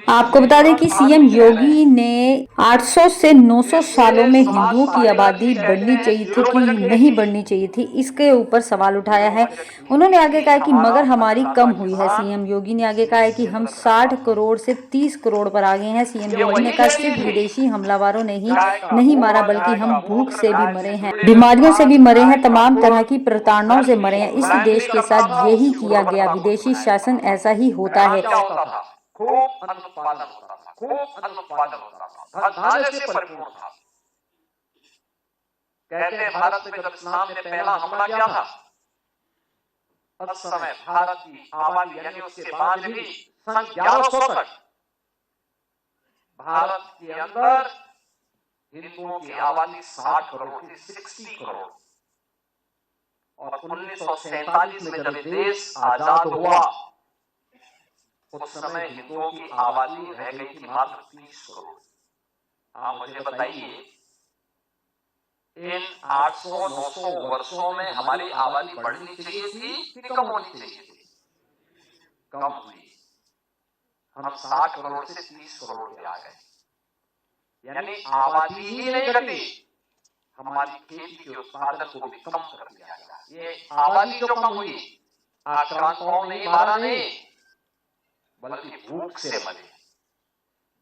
आपको बता दें कि सीएम योगी ने 800 से 900 सालों में हिंदुओं की आबादी बढ़नी चाहिए थी कि नहीं बढ़नी चाहिए थी, इसके ऊपर सवाल उठाया है। उन्होंने आगे कहा कि मगर हमारी कम हुई है। सीएम योगी ने आगे कहा है कि हम 60 करोड़ से 30 करोड़ पर आ गए हैं। सीएम योगी ने कहा सिर्फ विदेशी हमलावरों ने ही नहीं मारा बल्कि हम भूख से भी मरे हैं, बीमारियों से भी मरे हैं, तमाम तरह की प्रताड़नाओं से मरे हैं। इस देश के साथ यही किया गया। विदेशी शासन ऐसा ही होता है। खूब अन्न उत्पादन होता था, खूब अन्न उत्पादन होता था, धन धान्य से परिपूर्ण था। कहते हैं भारत में जब इस्लाम ने पहला हमला किया था, उस समय भारत की आबादी यानी उसके बाद भी सन 1100 तक भारत के अंदर हिंदुओं की आबादी 60 करोड़ थी, 60 करोड़। और 1947 में जब देश आजाद हुआ, उस समय हिंदुओं की आबादी रह गई थी मात्र 30 करोड़। आप मुझे बताइए, इन 800-900 वर्षों में हमारी आबादी बढ़नी चाहिए थी कि कम होनी चाहिए थी? कम हुई। हम 60 करोड़ से 30 करोड़ पे आ गए, यानी आबादी ही नहीं घटी, हमारी खेती के उत्पादन को भी कम कर दिया गया। ये आबादी जो कम हुई, आक्रांताओं ने मारा नहीं, बल्कि भूख से मरे,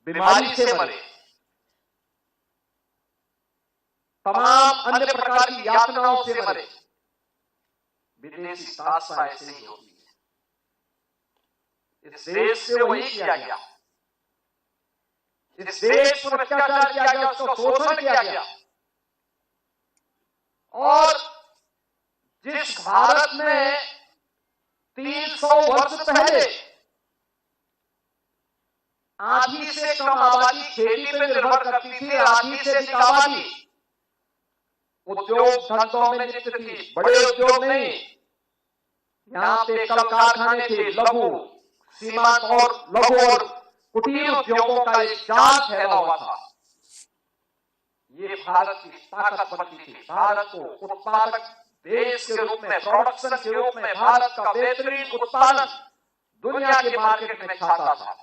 बीमारी से मरे, तमाम अन्य प्रकार की यातनाओं से मरे। विदेशी दासता ऐसे ही होती है। इस देश से वही किया गया, इस देश पर अत्याचार किया गया, उसका शोषण किया गया। और जिस भारत में 300 वर्ष पहले आधी से कम आबादी खेती पर निर्भर करती थी, आधी से अधिक आबादी उद्योग धंधों में लिप्त थी, बड़े उद्योग नहीं। यहां पे कल कारखाने थे, लघु सीमांत और लघु और कुटीर उद्योगों का एक जाल फैला हुआ था। ये भारत की ताकत बनती थी। भारत को उत्पादक देश के रूप में, प्रोडक्शन के रूप में भारत का बेहतरीन उत्पादन दुनिया के मार्केट में छाता था।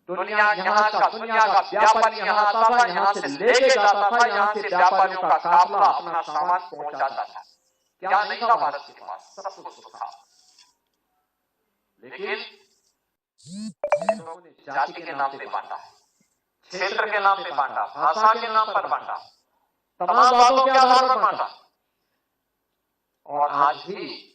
दुनिया का व्यापारी यहां आता था, यहां से लेके जाता था, यहां से व्यापारियों का काफिला अपना सामान पहुंचाता था। क्या नहीं था भारत के पास? सब कुछ था। लेकिन लोगों ने जाति के नाम पे बांटा, क्षेत्र के नाम पे बांटा, भाषा के नाम पर बांटा, तमाम बातों के आधार पर बांटा। और आज भी